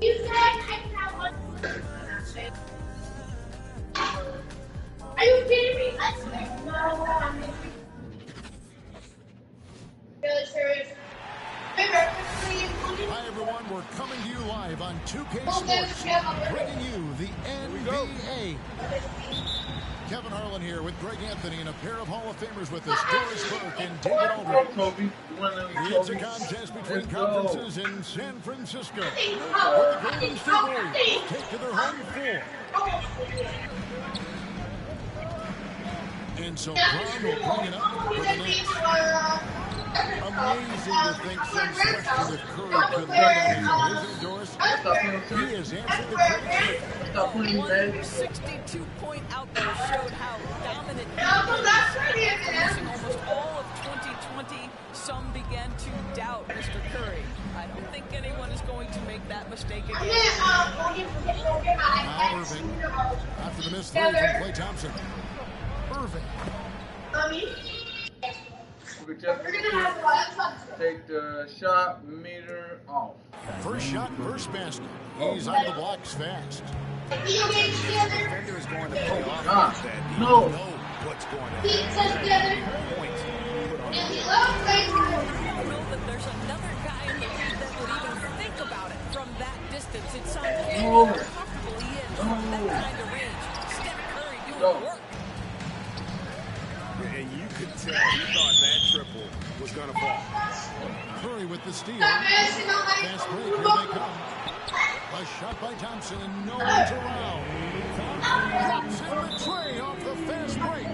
Are you kidding me? Really serious. Hi, everyone. We're coming to you live on 2K Sports, bringing you the NBA. Kevin Harlan here with Greg Anthony and a pair of Hall of Famers with us, Doris Burke and David Aldridge. It's a contest between conferences in San Francisco, where the Golden State Warriors take to their home floor. And so Brown will bring it up for the Knicks. Amazing to think some question with Curry could lead on his visit, Doris. He has answered the critics. The 162-point output showed how dominant he is. Using almost all of 2020, some began to doubt Mr. Curry. I don't think anyone is going to make that mistake again. Now Irving, after the missed three from Klay Thompson. Irving. We just take the shot meter off. First shot, first basket. He's on the blocks fast. The defender is going to pay off that. He No. know what's going to happen. Points. I don't know that there's another guy in the league that would even think about it from that distance. It sounds how comfortable he is from that kind of range. Steph Curry doing work. And you could tell he thought that triple was going to fall. Curry with the steal. Fast break, here they come. A shot by Thompson, and no one's around. Drops in the tray off the fast break.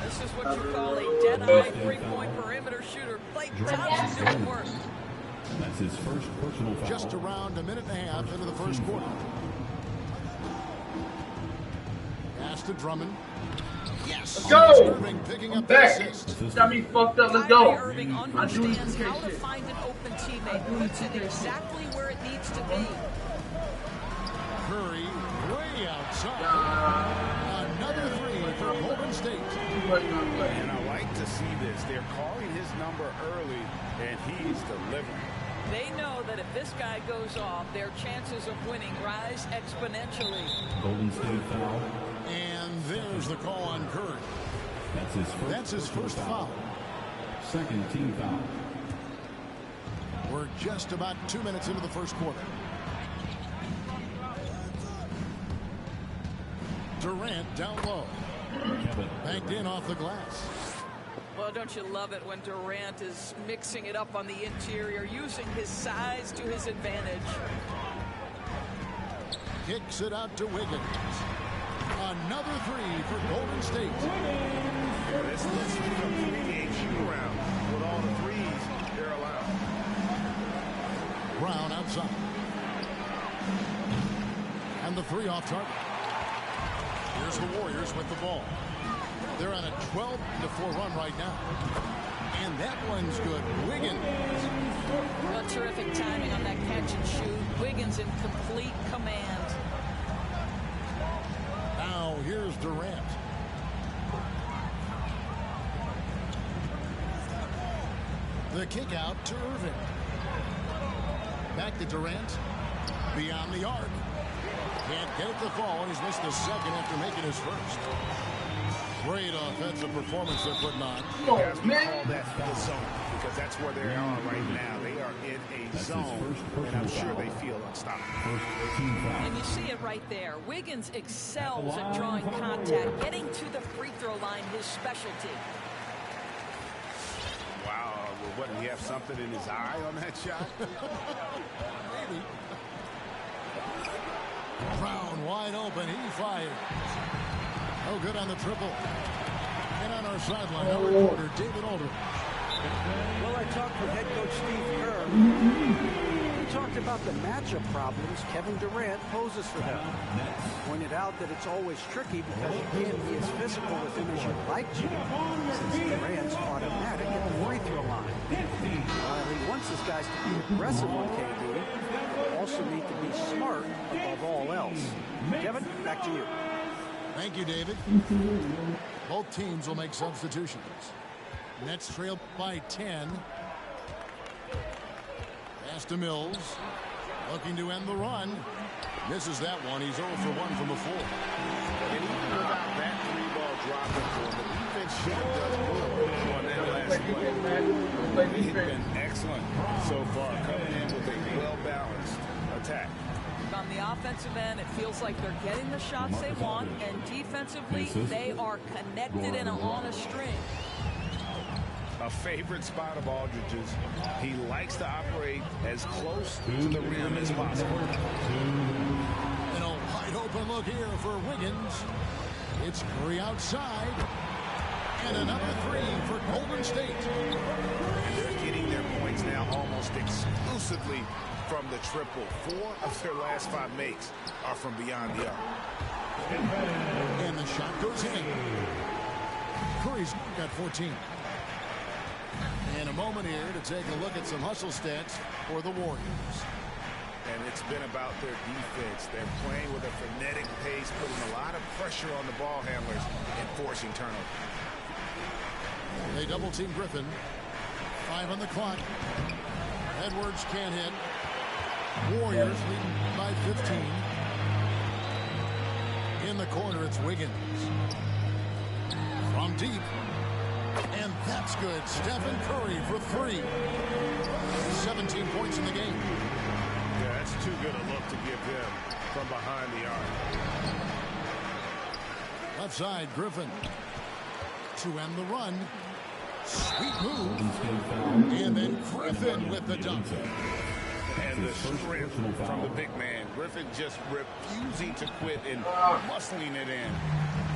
This is what you call a dead-eye three-point perimeter shooter. Klay Thompson doing work. That's his first personal foul. Just around a minute and a half into the first quarter. Pass to Drummond. Yes. Let's go. Irving picking up Back. the assist. Got me fucked up. Let's Kyrie go. Irving understands how to find an open teammate, puts it exactly where it needs to be. Curry way outside. Another three for Golden State. And I like to see this. They're calling his number early, and he's delivering. They know that if this guy goes off, their chances of winning rise exponentially. Golden State foul. And there's the call on Curry. That's his first foul. Second team foul. We're just about 2 minutes into the first quarter. Durant down low. Banked in off the glass. Well, don't you love it when Durant is mixing it up on the interior, using his size to his advantage. Kicks it out to Wiggins. Another three for Golden State. This is a 3-game shoot-around with all the threes they're allowed. Brown outside. And the three off target. Here's the Warriors with the ball. They're on a 12-4 run right now. And that one's good. Wiggins. Well, terrific timing on that catch and shoot. Wiggins in complete command. Now here's Durant. The kick out to Irving. Back to Durant. Beyond the arc. Can't get it to fall, and he's missed the second after making his first. Great offensive performance they're putting on. Call that the zone, because that's where they are right now. They are in a zone, and I'm sure they feel unstoppable. And you see it right there. Wiggins excels at drawing contact, getting to the free throw line, his specialty. Wow, well, what, did he have something in his eye on that shot? Maybe. Brown wide open. He fires. No good on the triple. And on our sideline, our reporter, David Aldridge. Well, I talked with head coach Steve Kerr. He talked about the matchup problems Kevin Durant poses for them. Pointed out that it's always tricky because you can't be as physical with him as you'd like to, since Durant's automatic at the free throw line. While he wants his guys to be aggressive on KD, they also need to be smart above all else. Kevin, back to you. Thank you, David. Both teams will make substitutions. Nets trail by 10. Pass to Mills. Looking to end the run. Misses that one. He's 0 for 1 from the 4. And even without that 3-ball dropping for him, the defense should have done more on that last play. They've been excellent so far, coming in with a well-balanced attack. On the offensive end, it feels like they're getting the shots they want, and defensively, they are connected and on a string. A favorite spot of Aldridge's. He likes to operate as close to the rim as possible. And a wide open look here for Wiggins. It's Curry outside. And another 3 for Golden State. And they're getting their points now almost exclusively from the triple. 4 of their last 5 makes are from beyond the arc. And the shot goes in. Curry's got 14. And a moment here to take a look at some hustle stats for the Warriors. And it's been about their defense. They're playing with a frenetic pace, putting a lot of pressure on the ball handlers and forcing turnovers. They double team Griffin. 5 on the clock. Edwards can't hit. Warriors leading by 15. In the corner, it's Wiggins. From deep. And that's good. Stephen Curry for 3. 17 points in the game. Yeah, that's too good a look to give him from behind the arc. Left side, Griffin. To end the run. Sweet move. And then Griffin with the dunk. And the strength from the big man. Griffin just refusing to quit and muscling it in.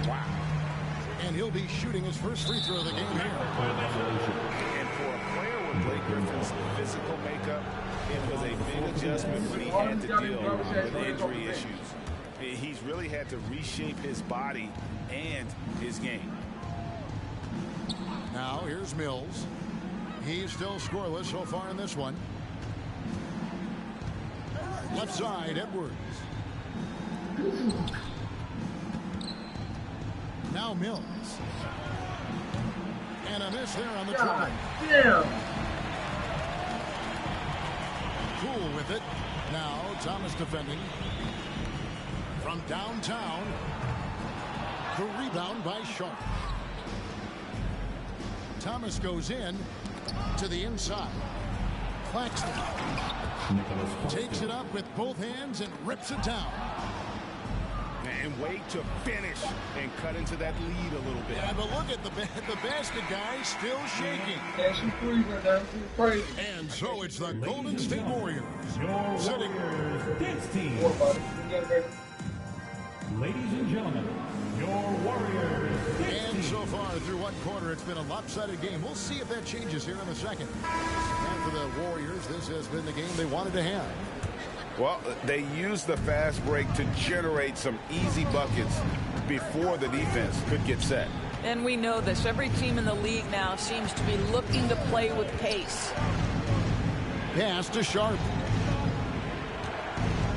Wow. And he'll be shooting his first free throw of the game here. And for a player with Blake Griffin's physical makeup, it was a big adjustment when he had to deal with injury issues. He's really had to reshape his body and his game. Now here's Mills. He's still scoreless so far in this one. Left side, Edwards. Now Mills. And a miss there on the triple. Damn. Cool with it. Now Thomas defending. From downtown. The rebound by Sharp. Thomas goes in to the inside. Claxton takes it up with both hands and rips it down. And wait to finish and cut into that lead a little bit. Yeah, but look at the basket guy still shaking. And so it's the Golden State Warriors. Sitting. Dance team. Ladies and gentlemen, your Warriors. And so far through one quarter, it's been a lopsided game. We'll see if that changes here in the second. And for the Warriors, this has been the game they wanted to have. Well, they used the fast break to generate some easy buckets before the defense could get set. And we know this. Every team in the league now seems to be looking to play with pace. Pass to Sharp.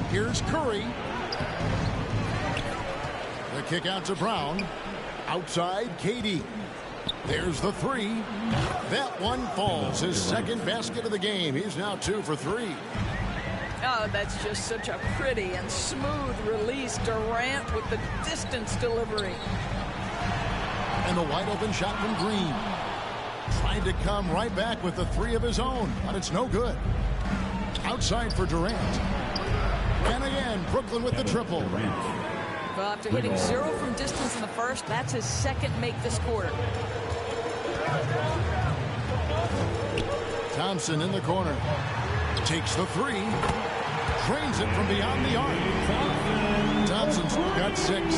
Here's Curry. The kick out to Brown. Outside, KD. There's the 3. That one falls. His second basket of the game. He's now 2 for 3. Oh, that's just such a pretty and smooth release. Durant with the distance delivery. And the wide open shot from Green. Tried to come right back with the 3 of his own, but it's no good. Outside for Durant. And again, Brooklyn with the triple. Well, after hitting 0 from distance in the first, that's his second make this quarter. Thompson in the corner. Takes the 3. Drains it from beyond the arc. Thompson's got 6.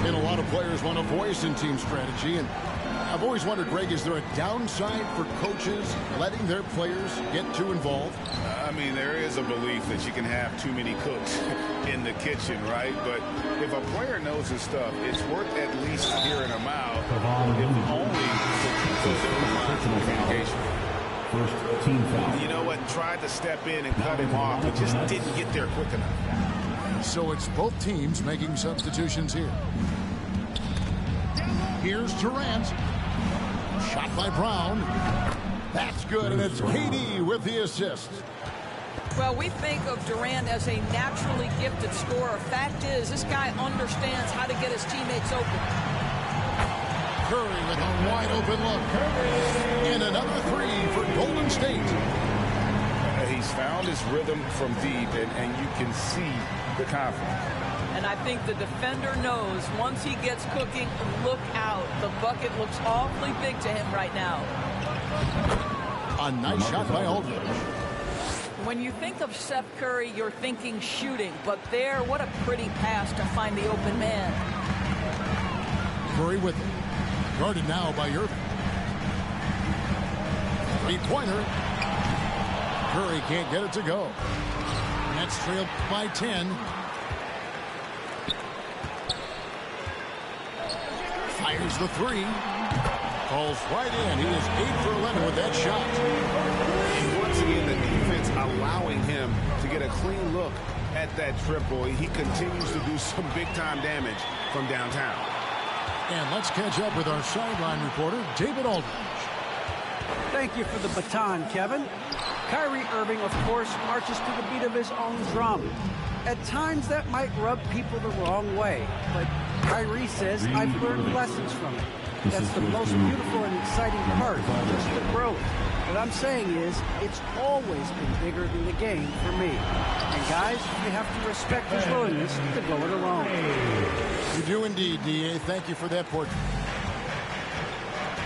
And a lot of players want a voice in team strategy. And I've always wondered, Greg, is there a downside for coaches letting their players get too involved? I mean, there is a belief that you can have too many cooks in the kitchen, right? But if a player knows his stuff, it's worth at least hearing him out, if only to keep those different lines of communication. First team foul. You know what? Tried to step in and cut him off, but just didn't get there quick enough. So it's both teams making substitutions here. Here's Durant. Shot by Brown. That's good, and it's KD with the assist. Well, we think of Durant as a naturally gifted scorer. Fact is, this guy understands how to get his teammates open. Curry with a wide open look. And another three for Golden State. He's found his rhythm from deep, and you can see the confidence. And I think the defender knows once he gets cooking, look out. The bucket looks awfully big to him right now. A nice shot by Aldridge. When you think of Seth Curry, you're thinking shooting. But there, what a pretty pass to find the open man. Curry with it. Guarded now by Irving. Three-pointer. Curry can't get it to go. Nets trailed by 10. Fires the three. Falls right in. He is 8 for 11 with that shot. And once again, the defense allowing him to get a clean look at that triple. He continues to do some big-time damage from downtown. And let's catch up with our sideline reporter, David Aldridge. Thank you for the baton, Kevin. Kyrie Irving, of course, marches to the beat of his own drum. At times, that might rub people the wrong way, but Kyrie says, I've learned lessons from it. That's the most beautiful and exciting part, just the growth. What I'm saying is, it's always been bigger than the game for me. And guys, you have to respect his willingness to go it alone. You do indeed, D.A. Thank you for that portrait.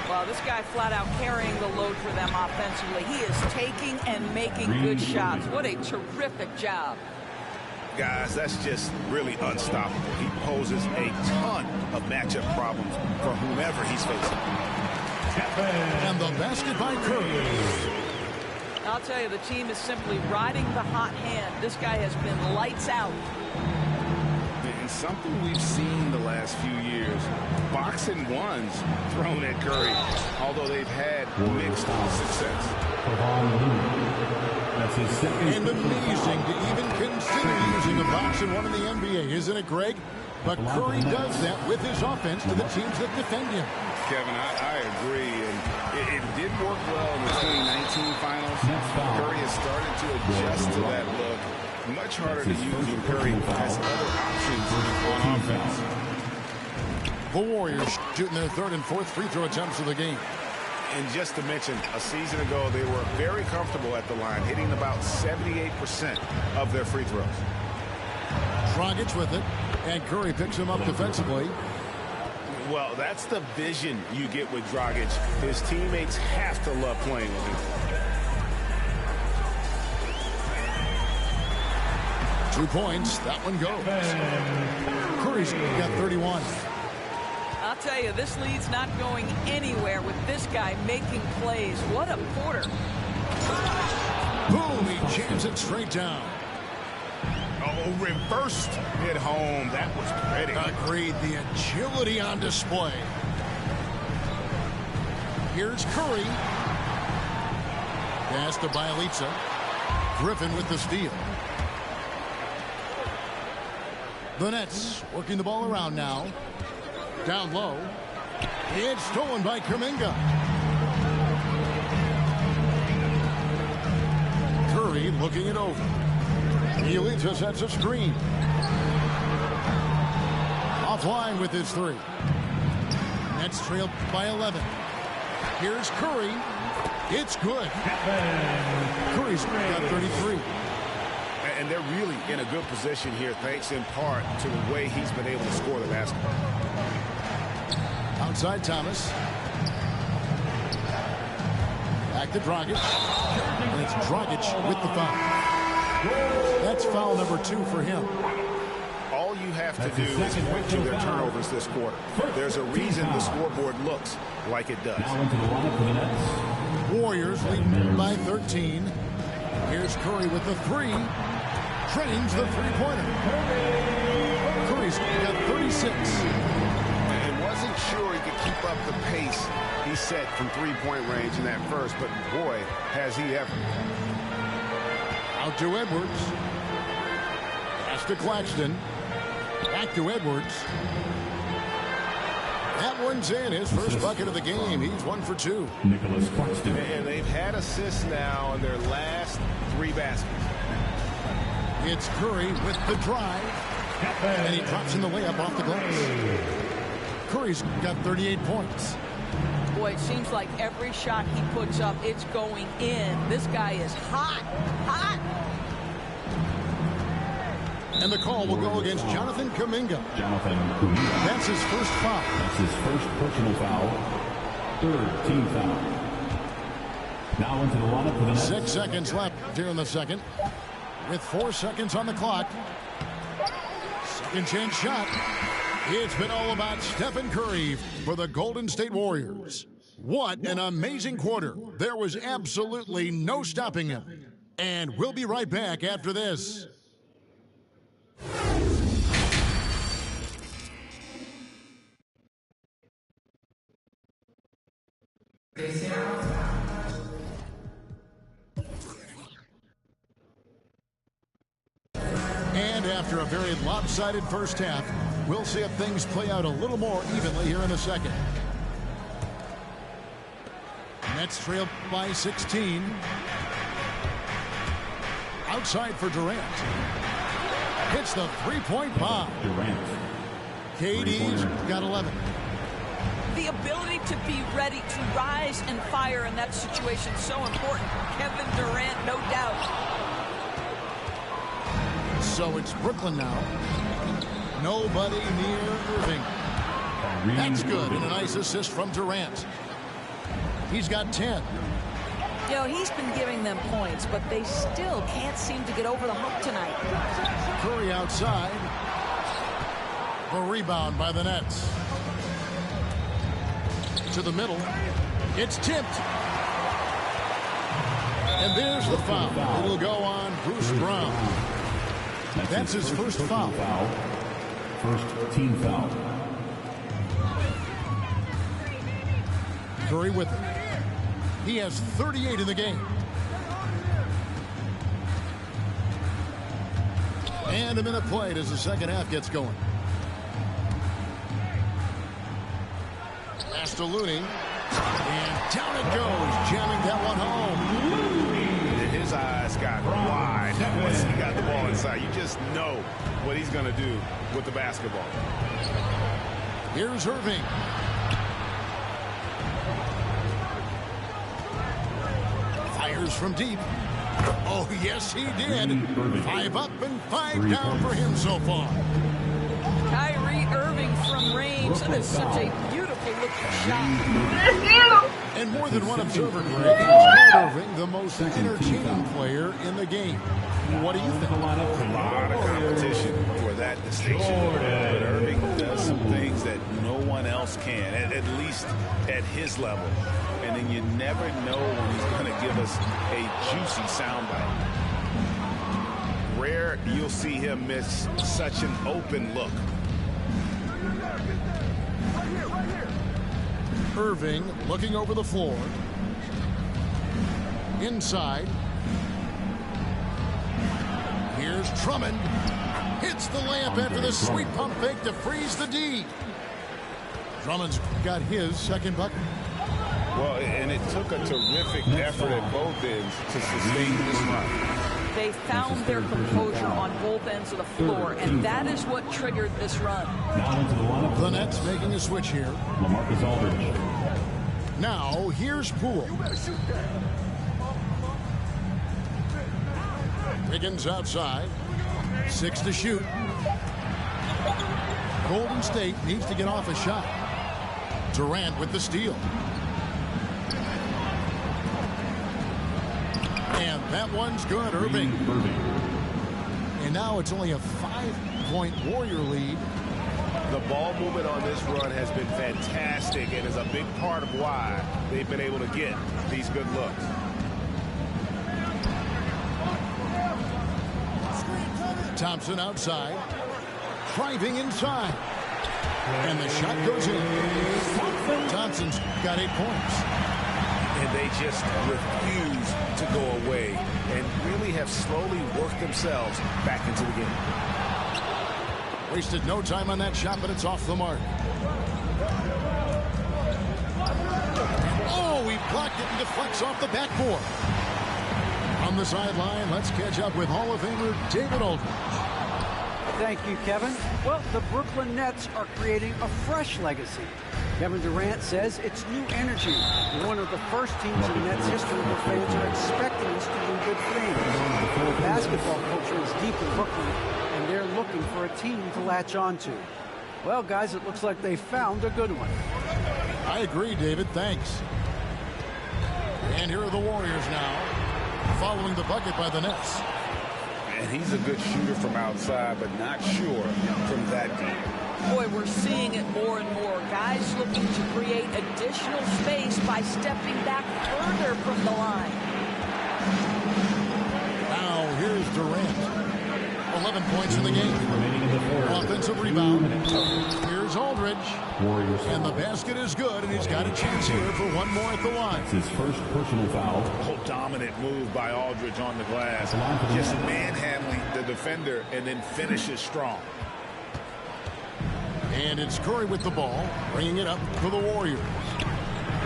Well, this guy flat out carrying the load for them offensively. He is taking and making good shots. What a terrific job. Guys, that's just really unstoppable. He poses a ton of matchup problems for whomever he's facing. And the basket by Curry. I'll tell you, the team is simply riding the hot hand. This guy has been lights out. And something we've seen the last few years, boxing ones thrown at Curry, although they've had mixed success. And amazing to even consider using a boxing one in the NBA, isn't it, Greg? But Curry does that with his offense to the teams that defend him. Kevin, I agree, and it did work well in the 2019 finals. Curry has started to adjust to that look. Much harder to use when Curry has other options on offense. The Warriors shooting their third and fourth free throw attempts of the game. And just to mention, a season ago, they were very comfortable at the line, hitting about 78% of their free throws. Dragic with it, and Curry picks him up defensively. Well, that's the vision you get with Dragic. His teammates have to love playing with him. 2 points. That one goes. Curry's got 31. I'll tell you, this lead's not going anywhere with this guy making plays. What a quarter. Boom, he jams it straight down. Oh, reversed it home. That was pretty. Agreed. The agility on display. Here's Curry. Pass to Bielitsa. Griffin with the steal. The Nets working the ball around now. Down low. It's stolen by Kuminga. Curry looking it over. Bielitsa sets a screen. Offline with his three. Nets trailed by 11. Here's Curry. It's good. Curry's got 33. And they're really in a good position here, thanks in part to the way he's been able to score the basketball. Outside Thomas. Back to Dragic. And it's Dragic with the foul. That's foul number 2 for him. All you have to do is point to their turnovers this quarter. There's a reason the scoreboard looks like it does. Warriors lead by 13. Here's Curry with the three. Drains the three-pointer. Curry's got 36. And wasn't sure he could keep up the pace he set from three-point range in that first, but boy, has he ever. Out to Edwards. Pass to Claxton. Back to Edwards. That one's in. His first bucket of the game. He's 1 for 2. Nicholas Claxton. Man, they've had assists now on their last 3 baskets. It's Curry with the drive. And he drops in the layup off the glass. Curry's got 38 points. Boy, it seems like every shot he puts up, it's going in. This guy is hot, hot. And the call will go against Jonathan Kuminga. Jonathan Kuminga. That's his first foul. That's his first personal foul. 3rd team foul. Now into the lineup for the Nets. 6 seconds left here in the second. With 4 seconds on the clock. Second chance shot. It's been all about Stephen Curry for the Golden State Warriors. What an amazing quarter. There was absolutely no stopping him. And we'll be right back after this. And after a very lopsided first half, we'll see if things play out a little more evenly here in the second. Nets trail by 16. Outside for Durant. Hits the three-point bomb. Durant. KD's got 11. The ability to be ready to rise and fire in that situation is so important. Kevin Durant, no doubt. So it's Brooklyn now. Nobody near Irving. That's good, and a nice assist from Durant. He's got 10. You know, he's been giving them points, but they still can't seem to get over the hump tonight. Curry outside. The rebound by the Nets. To the middle. It's tipped. And there's the foul. It'll go on Bruce Brown. That's his first foul. First team foul. Curry with it. He has 38 in the game. And a minute played as the second half gets going. Pass to Looney. And down it goes, jamming that one home. His eyes got wide once he got the ball inside. You just know what he's going to do with the basketball. Here's Irving. Fires from deep. Oh, yes, he did. 5 up and 5 down for him so far. Kyrie Irving from range. That is such a beautiful looking shot. And more than one observer, Greg, has called Irving the most entertaining player in the game. What do you think? A lot of competition for that distinction. But Irving does some things that no one else can, at least at his level. And then you never know when he's going to give us a juicy soundbite. Rare you'll see him miss such an open look. Irving looking over the floor. Inside. Here's Drummond. Hits the layup after the sweet pump fake to freeze the D. Drummond's got his second bucket. Well, and it took a terrific effort at both ends to sustain this run. They found their composure on both ends of the floor, and that is what triggered this run. Now into the lineup. The Nets making a switch here. LaMarcus Aldridge. Now, here's Poole. Wiggins outside. 6 to shoot. Golden State needs to get off a shot. Durant with the steal. And that one's good, Irving. And now it's only a 5-point Warrior lead. The ball movement on this run has been fantastic and is a big part of why they've been able to get these good looks. Thompson outside. Driving inside. And the shot goes in. Thompson's got 8 points. And they just refuse to go away and really have slowly worked themselves back into the game. Wasted no time on that shot, but it's off the mark. Blocked it and deflects off the backboard. On the sideline, let's catch up with Hall of Famer David Aldridge. Thank you, Kevin. Well, the Brooklyn Nets are creating a fresh legacy. Kevin Durant says it's new energy. One of the first teams in Nets history where fans are expecting us to do good things. The basketball culture is deep in Brooklyn, and they're looking for a team to latch on to. Well, guys, it looks like they found a good one. I agree, David. Thanks. And here are the Warriors now, following the bucket by the Nets. And he's a good shooter from outside, but not sure from that deep. Boy, we're seeing it more and more. Guys looking to create additional space by stepping back further from the line. Now, here's Durant. 11 points in the game. Offensive rebound. Here's Aldridge. And the basket is good, and he's got a chance here for one more at the line. It's his first personal foul. Whole dominant move by Aldridge on the glass. Just manhandling the defender and then finishes strong. And it's Curry with the ball, bringing it up for the Warriors.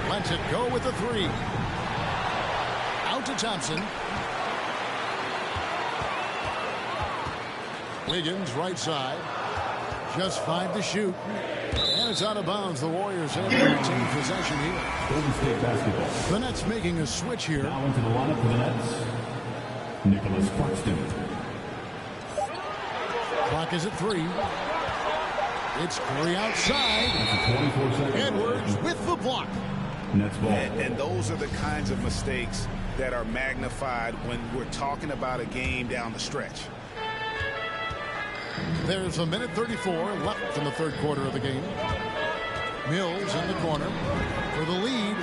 Lets it go with the three. Out to Thompson. Wiggins, right side. Just 5 to shoot. And it's out of bounds. The Warriors have to retain possession here. Golden State basketball. The Nets making a switch here. Now into the lineup for the Nets. Nicholas Claxton. Clock is at 3. It's Curry outside. Edwards with the block. Nets ball. And those are the kinds of mistakes that are magnified when we're talking about a game down the stretch. There's a minute 34 left in the third quarter of the game. Mills in the corner for the lead,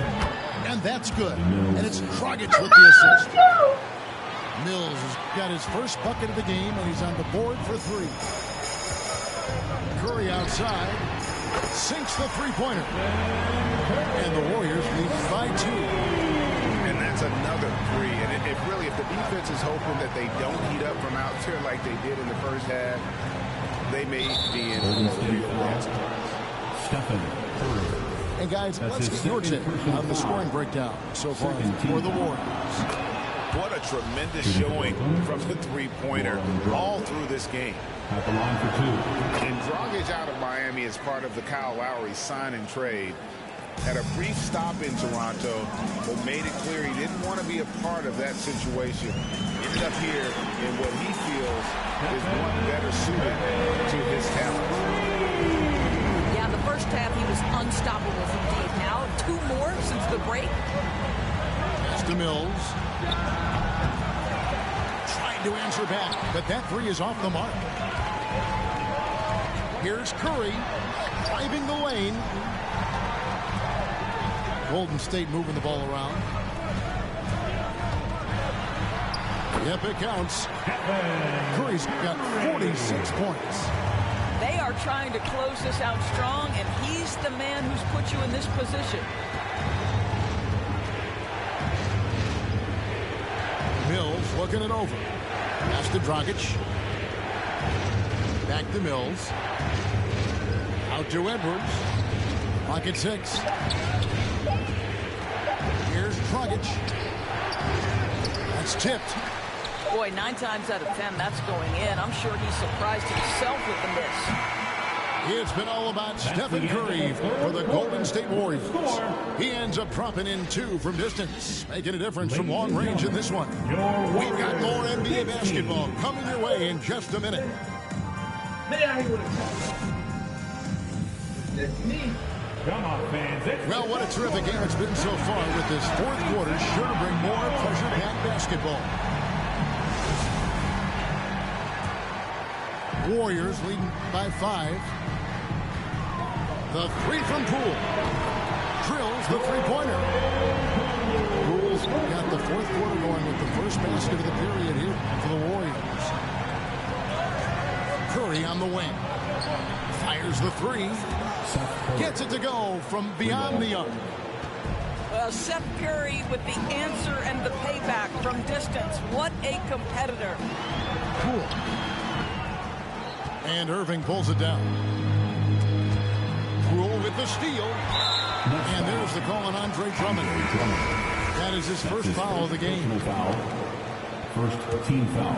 and that's good. And it's Dragic with the assist. Mills has got his first bucket of the game, and he's on the board for 3. Curry outside, sinks the three-pointer. And the Warriors lead by 2. And that's another 3. And if the defense is hoping that they don't heat up from out there like they did in the first half, they may be in a real risk. And guys, let's get your take on the scoring breakdown so far for the Warriors. What a tremendous showing from the three-pointer all through this game. At the line for 2. And Dragic out of Miami as part of the Kyle Lowry sign and trade. Had a brief stop in Toronto, but made it clear he didn't want to be a part of that situation. Ended up here in what he feels is one better suited to his talent. Yeah, the first half he was unstoppable from deep. Now 2 more since the break. Pass to Mills. Tried to answer back, but that 3 is off the mark. Here's Curry driving the lane. Golden State moving the ball around. Yep, it counts. Curry's got 46 points. They are trying to close this out strong, and he's the man who's put you in this position. Mills looking it over. Pass to Dragic. Back to Mills. Out to Edwards. Pocket 6. Here's Dragic. That's tipped. Boy, 9 times out of 10, that's going in. I'm sure he's surprised himself with the miss. It's been all about Stephen Curry for the Golden State Warriors. He ends up dropping in 2 from distance, making a difference from long range in this one. We've got more NBA basketball coming your way in just a minute. Well, what a terrific game it's been so far with this fourth quarter. Sure to bring more pressure-packed basketball. Warriors leading by 5. The 3 from Poole. Drills the three-pointer. Poole's got the fourth quarter going with the first basket of the period here for the Warriors. Curry on the wing. Fires the 3. Gets it to go from beyond the arc. Well, Seth Curry with the answer and the payback from distance. What a competitor. Poole. And Irving pulls it down. Poole with the steal. And there's the call on Andre Drummond. That is his first foul of the game. First team foul.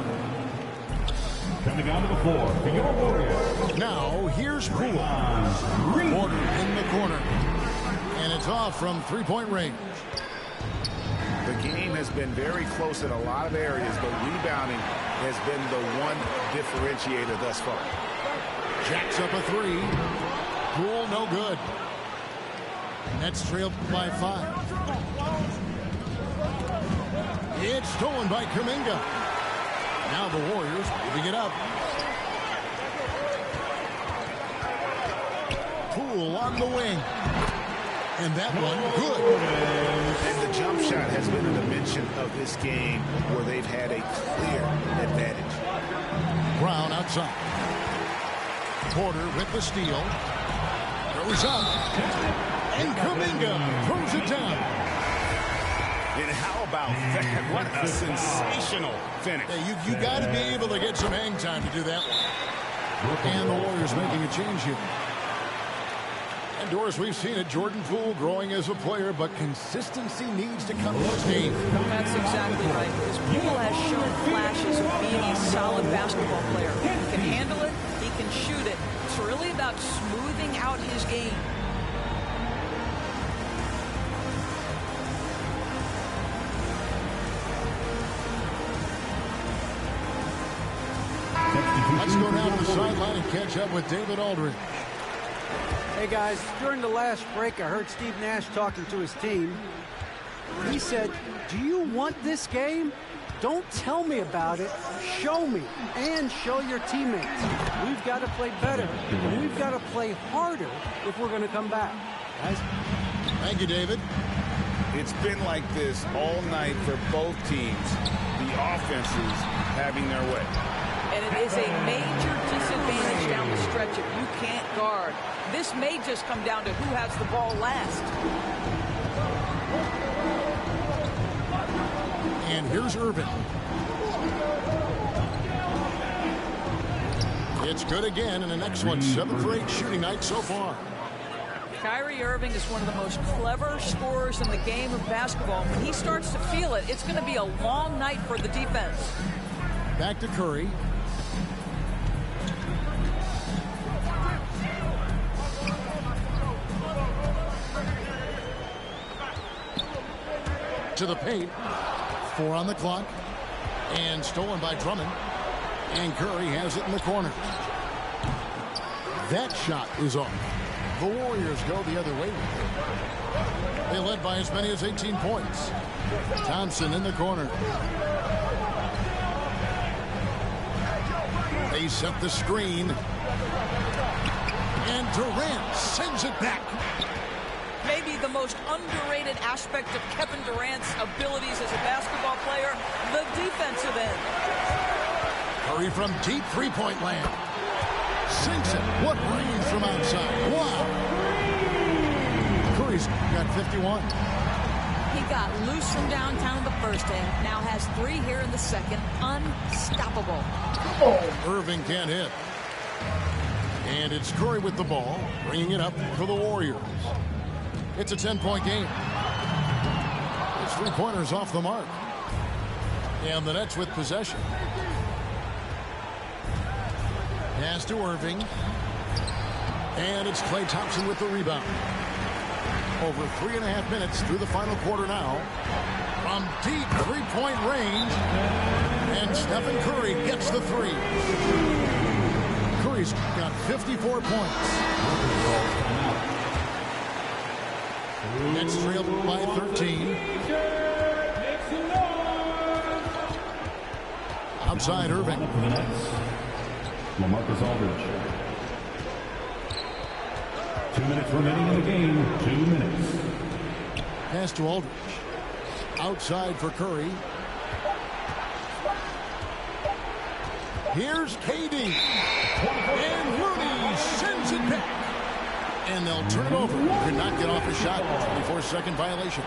Coming onto the floor for your Warriors. Now, here's Poole. Porter in the corner. And it's off from three-point range. The game has been very close in a lot of areas, but rebounding has been the one differentiator thus far. Jacks up a three. Poole, no good. Nets trailed by 5. It's stolen by Kuminga. Now the Warriors moving it up. Poole on the wing. And that one, good. And the jump shot has been a dimension of this game where they've had a clear advantage. Brown outside. Porter with the steal. Goes up. And Kuminga throws it down. And how about that? What a sensational finish. Hey, you got to be able to get some hang time to do that one. And the Warriors making a change here. And Doris, we've seen it. Jordan Poole growing as a player, but consistency needs to come to his game. That's exactly right. Because Poole has shown flashes of being a solid basketball player. He can handle it. He can shoot it. It's really about smoothing out his game. Let's go down to the sideline and catch up with David Aldridge. Hey guys, during the last break I heard Steve Nash talking to his team. He said, do you want this game? Don't tell me about it, show me, and show your teammates. We've got to play better, and we've got to play harder if we're going to come back. Guys? Thank you, David. It's been like this all night for both teams. The offenses having their way. And it is a major disadvantage down the stretch if you can't guard. This may just come down to who has the ball last. And here's Irving. It's good again, and the next one, 7 for 8 shooting night so far. Kyrie Irving is one of the most clever scorers in the game of basketball. When he starts to feel it, it's going to be a long night for the defense. Back to Curry. To the paint. 4 on the clock. And stolen by Drummond. And Curry has it in the corner. That shot is off. The Warriors go the other way. They led by as many as 18 points. Thompson in the corner. They set the screen. And Durant sends it back. Maybe the most underrated aspect of Kevin Durant's abilities as a basketball player, the defensive end. Curry from deep three-point land. Sinks it. What range from outside. Wow. Curry's got 51. He got loose from downtown in the first half. Now has 3 here in the second. Unstoppable. Irving can't hit. And it's Curry with the ball, bringing it up for the Warriors. It's a 10-point game. It's 3-pointers off the mark. And the Nets with possession. Pass to Irving. And it's Klay Thompson with the rebound. Over 3.5 minutes through the final quarter now. From deep three-point range. And Stephen Curry gets the 3. Curry's got 54 points. Nets trailed by 13. Outside Irving. LaMarcus Aldridge. 2 minutes remaining in the game. 2 minutes. Pass to Aldridge. Outside for Curry. Here's KD. And Looney sends it back. And they'll turn it over. Could not get off a shot. 24-second violation.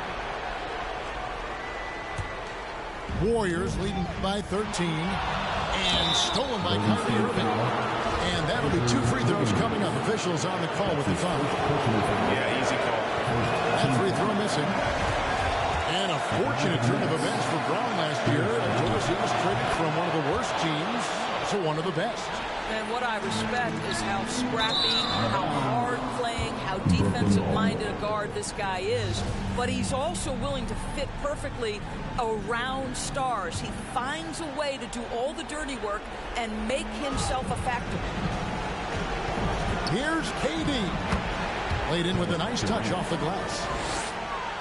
Warriors leading by 13. And stolen by Kyrie Irving. And that'll be 2 free throws coming up. Officials on the call with the foul. Yeah, easy call. That free throw missing. And a fortunate turn of events for Brown last year. Of course, he was traded from one of the worst teams to one of the best. And what I respect is how scrappy, how hard playing, how defensive-minded a guard this guy is. But he's also willing to fit perfectly around stars. He finds a way to do all the dirty work and make himself a factor. Here's KD. Laid in with a nice touch off the glass.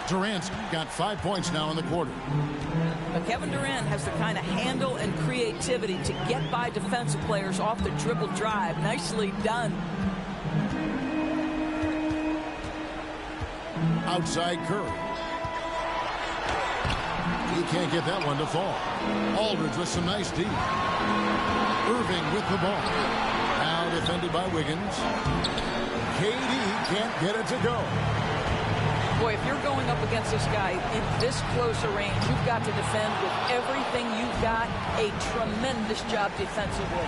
Durant's got 5 points now in the quarter. But Kevin Durant has the kind of handle and creativity to get by defensive players off the dribble drive. Nicely done. Outside Curry. He can't get that one to fall. Aldridge with some nice D. Irving with the ball. Now defended by Wiggins. KD can't get it to go. Boy, if you're going up against this guy in this close a range, you've got to defend with everything you've got. A tremendous job defensively.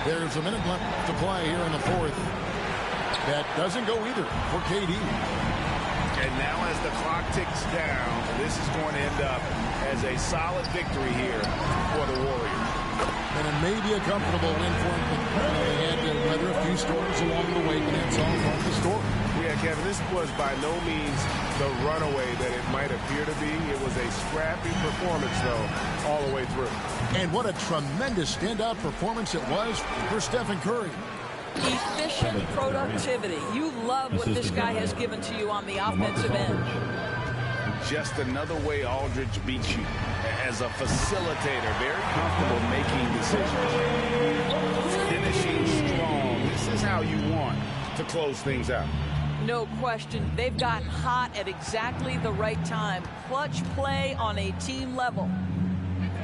There's a minute left to play here in the fourth. That doesn't go either for KD. And now as the clock ticks down, this is going to end up as a solid victory here for the Warriors. And it may be a comfortable win for him, but they had to weather a few storms along the way, but that's all part of the story. Yeah, Kevin, this was by no means the runaway that it might appear to be. It was a scrappy performance, though, all the way through. And what a tremendous standout performance it was for Stephen Curry. Efficient productivity. You love what this guy has given to you on the offensive end. Just another way Aldridge beats you as a facilitator. Very comfortable making decisions. Finishing strong. This is how you want to close things out. No question. They've gotten hot at exactly the right time. Clutch play on a team level.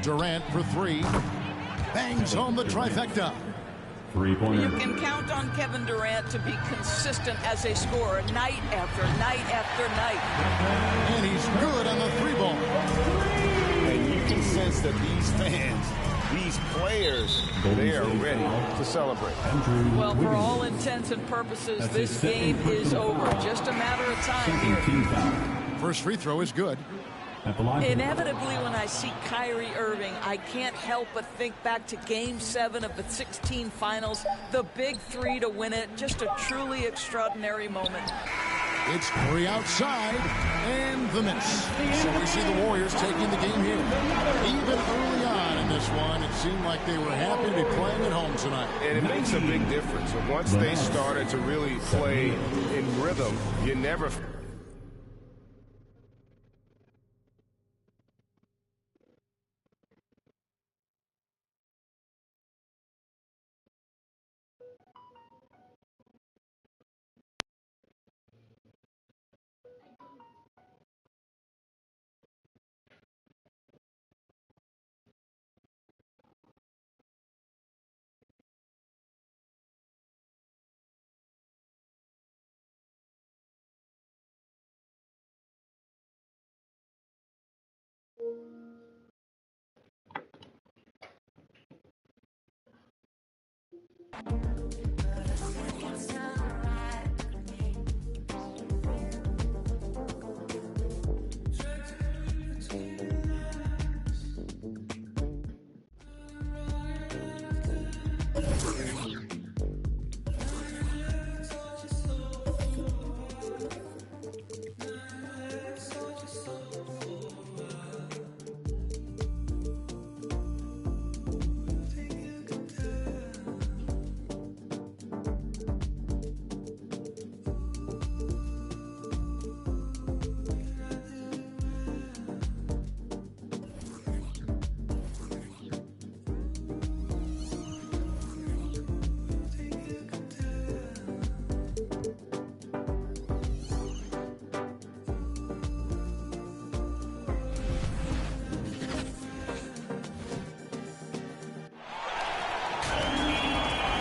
Durant for three. Bangs home the trifecta. Three-pointer. You can count on Kevin Durant to be consistent as a scorer night after night after night. And he's good on the three ball. And you can sense that these fans, these players, they are ready to celebrate. Well, for all intents and purposes, this game is over. Just a matter of time here. First free throw is good. Inevitably, when I see Kyrie Irving, I can't help but think back to Game 7 of the 16 finals, the big three to win it. Just a truly extraordinary moment. It's Curry outside, and the miss. So we see the Warriors taking the game here. Even early on in this one, it seemed like they were happy to be playing at home tonight. And it makes a big difference. And once they started to really play in rhythm, you never...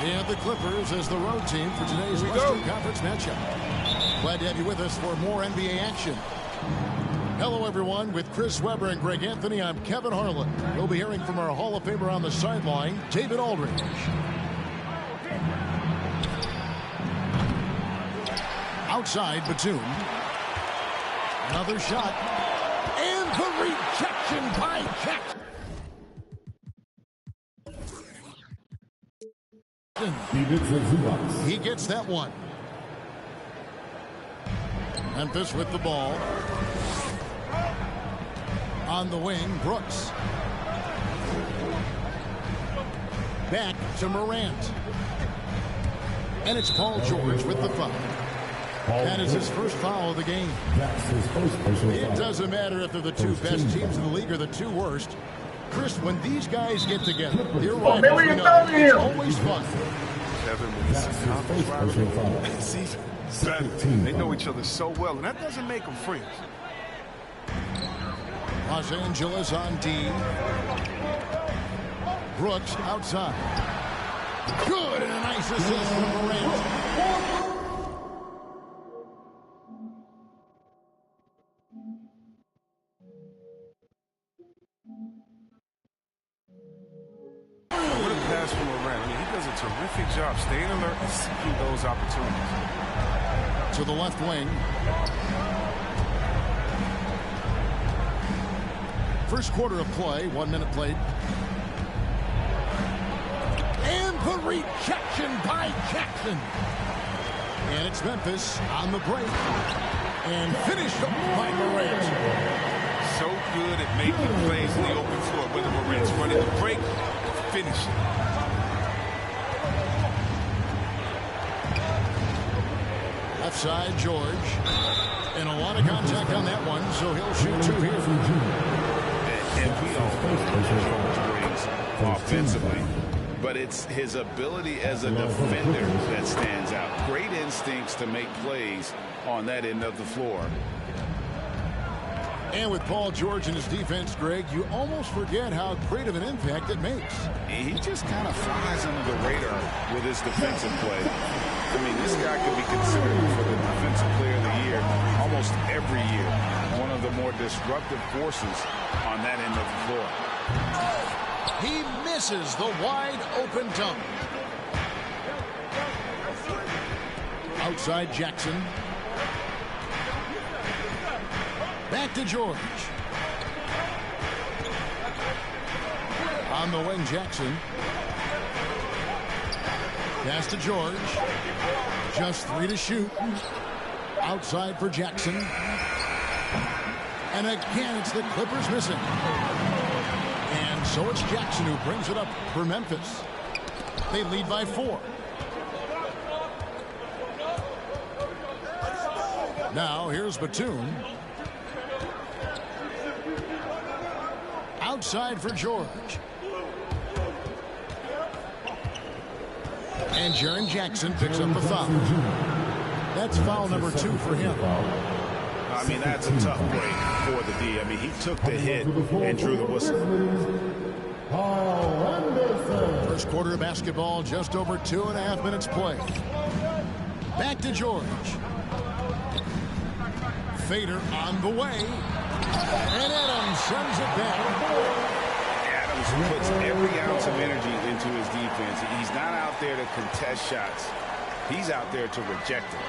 And the Clippers as the road team for today's Western Conference matchup. Glad to have you with us for more NBA action. Hello, everyone. With Chris Webber and Greg Anthony, I'm Kevin Harlan. We'll be hearing from our Hall of Famer on the sideline, David Aldridge. outside Batum. Another shot. And the rejection by Jackson. He gets that one. Memphis with the ball. On the wing, Brooks. Back to Morant. And it's Paul George with the foul. That is his first foul of the game. It doesn't matter if they're the two best teams in the league or the two worst. Chris, when these guys get together, they're right. It's always fun. Kevin, with this season, they know each other so well, and that doesn't make them friends. Los Angeles on D. Brooks outside. Good, and a nice assist from Morant. What a pass from Morant. I mean, he does a terrific job staying alert and seeking those opportunities. To the left wing. First quarter of play, 1 minute played. And the rejection by Jackson. And it's Memphis on the break. And finished by Morant. So good at making plays in the open floor. Whether Morant's running the break, finishing. Left side, George. And a lot of contact on that one, so he'll shoot two here. And we all know George brings offensively, but it's his ability as a defender that stands out. Great instincts to make plays on that end of the floor. And with Paul George and his defense, Greg, you almost forget how great of an impact it makes. He just kind of flies under the radar with his defensive play. I mean, this guy could be considered for the Defensive Player of the Year almost every year. One of the more disruptive forces on that end of the floor. He misses the wide open dunk. Outside Jackson. Back to George. On the wing, Jackson. Pass to George. Just 3 to shoot. Outside for Jackson. And again, it's the Clippers missing. And so it's Jackson who brings it up for Memphis. They lead by 4. Now, here's Batum. Outside for George. And Jaren Jackson picks up the foul. That's foul number 2 for him. I mean, that's a tough break for the D. I mean, he took the hit and drew the whistle. First quarter of basketball, just over 2.5 minutes play. Back to George. Fader on the way. And Adams sends it back. Adams puts every ounce of energy into his defense. He's not out there to contest shots. He's out there to reject them.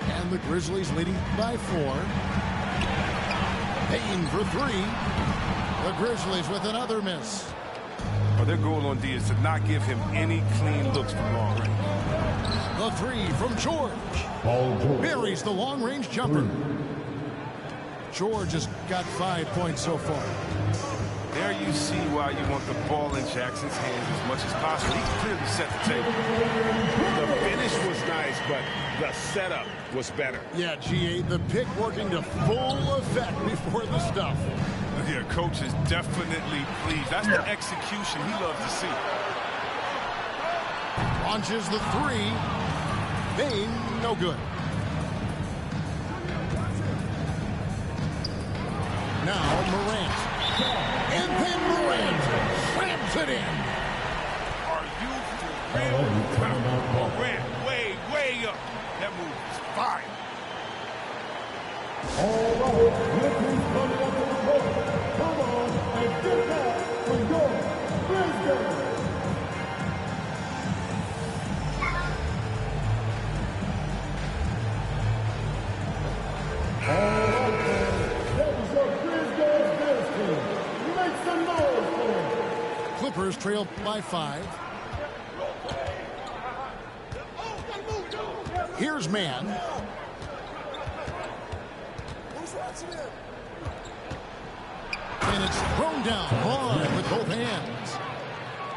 And the Grizzlies leading by 4. Payne for 3. The Grizzlies with another miss. Well, their goal on D is to not give him any clean looks from long range. The 3 from George. Buries the long-range jumper. George has got 5 points so far. There you see why you want the ball in Jackson's hands as much as possible. He clearly set the table. The finish was nice, but the setup was better. Yeah, G8, the pick working to full effect before the stuff. Yeah, coach is definitely pleased. That's the execution he loves to see. Launches the 3. Payne, no good. Now Morant. And then Morant slams it in. Are you for real? Morant, way up. That move is fire. Clippers trail by 5. Here's Man. And it's thrown down hard with both hands.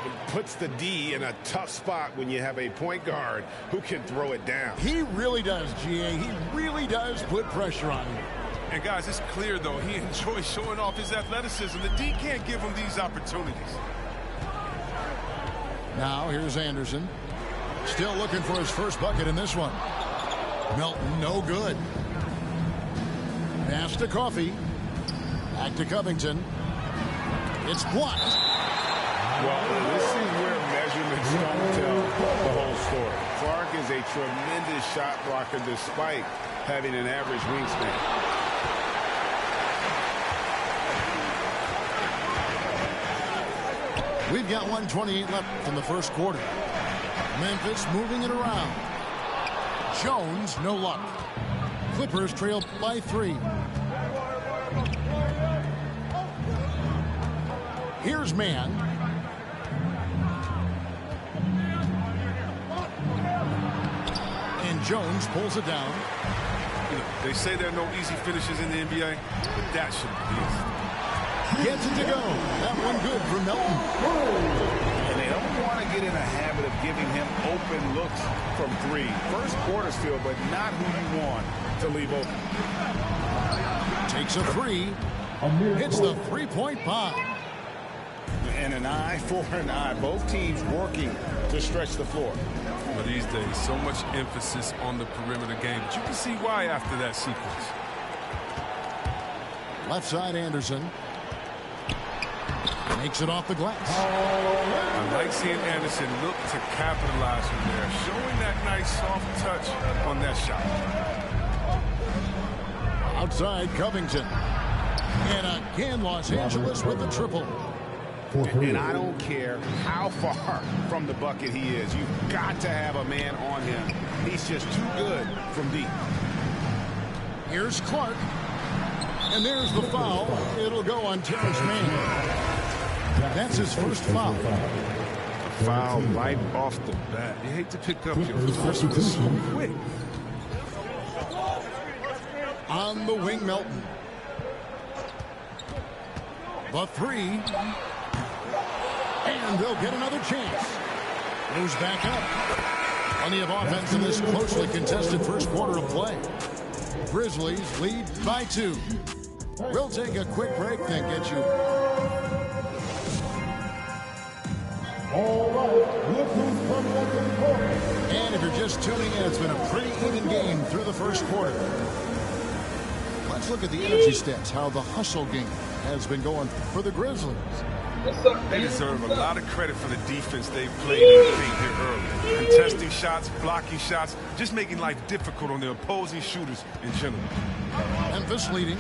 It puts the D in a tough spot when you have a point guard who can throw it down. He really does, GA. He really does put pressure on him. And guys, it's clear though, he enjoys showing off his athleticism. The D can't give him these opportunities. Now here's Anderson. Still looking for his first bucket in this one. Melton, no good. Pass to Coffey. Back to Covington. It's blocked. Well, this is where measurements don't tell the whole story. Clark is a tremendous shot blocker despite having an average wingspan. We've got 1:28 left in the first quarter. Memphis moving it around. Jones, no luck. Clippers trail by 3. Here's Man. And Jones pulls it down. You know, they say there are no easy finishes in the NBA, but that should be easy. Gets it to go. That one good for Melton. And they don't want to get in a habit of giving him open looks from 3. First quarter still, but not who you want to leave open. Takes a 3. Hits the three-point bomb. And an eye for an eye. Both teams working to stretch the floor. But these days, so much emphasis on the perimeter game. But you can see why after that sequence. Left side Anderson. Makes it off the glass. I like seeing Anderson look to capitalize from there, showing that nice soft touch on that shot. Outside Covington. And again Los Angeles with the triple. And I don't care how far from the bucket he is. You've got to have a man on him. He's just too good from deep. Here's Clark. And there's the foul. It'll go on Terrence Mann. That's his first foul. Foul right off the bat. You hate to pick up your first one so quick. On the wing, Melton. The 3. And they'll get another chance. Moves back up. Plenty of offense in this closely contested first quarter of play. Grizzlies lead by 2. We'll take a quick break, then get you. And if you're just tuning in, it's been a pretty even game through the first quarter. Let's look at the energy stats, how the hustle game has been going for the Grizzlies. They deserve a lot of credit for the defense they've played in the paint here early. Contesting shots, blocking shots, just making life difficult on the opposing shooters in general. Memphis leading.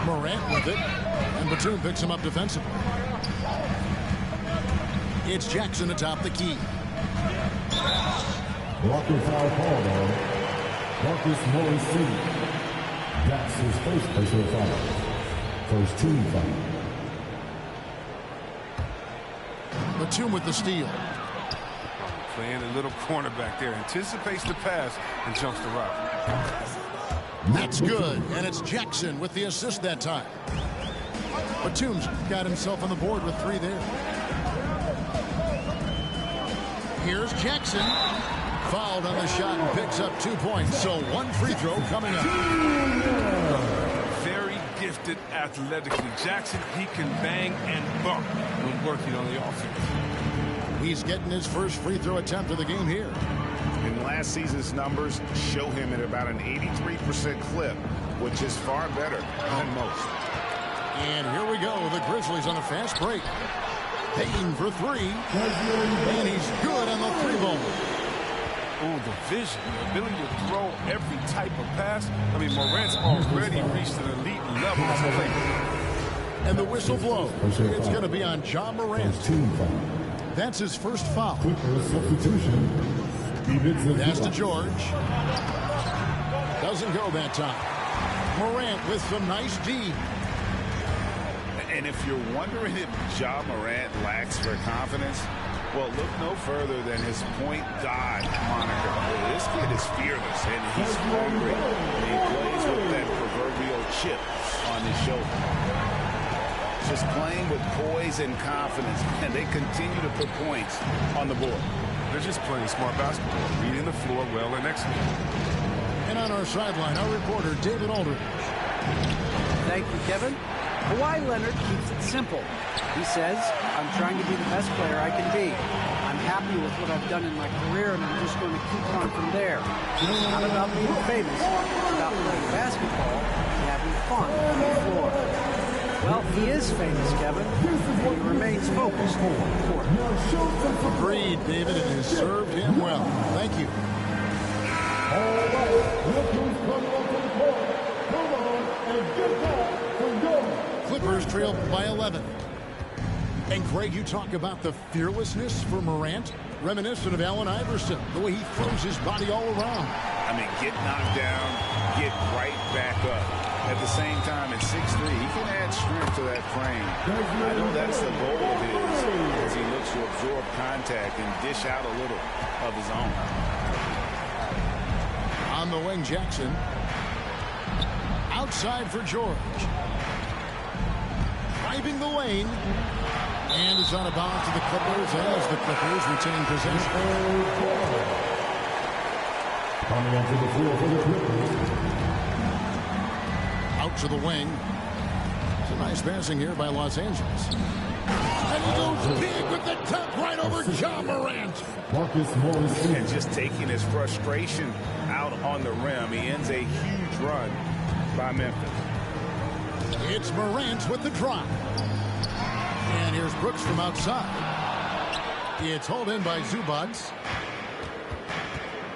Morant with it. And Batum picks him up defensively. It's Jackson atop the key. Walker foul called on Marcus Morris. That's his first personal foul. First team foul. Batum with the steal. Playing a little cornerback there. Anticipates the pass and jumps the route. That's good. And it's Jackson with the assist that time. Batum's got himself on the board with 3 there. Here's Jackson. Fouled on the shot and picks up 2 points. So 1 free throw coming up. Very gifted athletically. Jackson, he can bang and bump when working on the offense. He's getting his first free throw attempt of the game here. And last season's numbers show him at about an 83% clip, which is far better than most. And here we go. The Grizzlies on a fast break. Payton for 3. And he's good on the 3-ball. Oh, the vision, the ability to throw every type of pass. I mean, Morant's already reached an elite level as a player. And the whistle blows. It's going to be on John Morant. That's his first foul. Substitution. Pass to George. Doesn't go that time. Morant with some nice D. And if you're wondering if Ja Morant lacks for confidence, well, look no further than his point guard moniker. This kid is fearless, and he's hungry. And he plays with that proverbial chip on his shoulder. Just playing with poise and confidence, and they continue to put points on the board. They're just playing smart basketball, reading the floor well and executing. And on our sideline, our reporter, David Aldridge. Thank you, Kevin. Kawhi Leonard keeps it simple. He says, I'm trying to be the best player I can be. I'm happy with what I've done in my career, and I'm just going to keep on from there. It's not about being famous. It's about playing basketball and having fun on the floor. Well, he is famous, Kevin, and he remains focused on the court. Agreed, David, and has served him well. Thank you. All right, look who's coming up to the court. Come on and get that for yours. Clippers trail by 11. And Greg, you talk about the fearlessness for Morant, reminiscent of Allen Iverson, the way he throws his body all around. I mean, get knocked down, get right back up. At the same time, at 6'3", he can add strength to that frame. I know that's the goal of his as he looks to absorb contact and dish out a little of his own. On the wing, Jackson. Outside for George. Driving the lane. And it's on a bounce to the Clippers as the Clippers retain possession. Coming onto the floor for the Clippers. Out to the wing. It's a nice passing here by Los Angeles. And he goes big with the tap right over Ja Morant. Marcus Morris. And just taking his frustration out on the rim. He ends a huge run by Memphis. It's Morant with the drive. And here's Brooks from outside. It's hauled in by Zubac.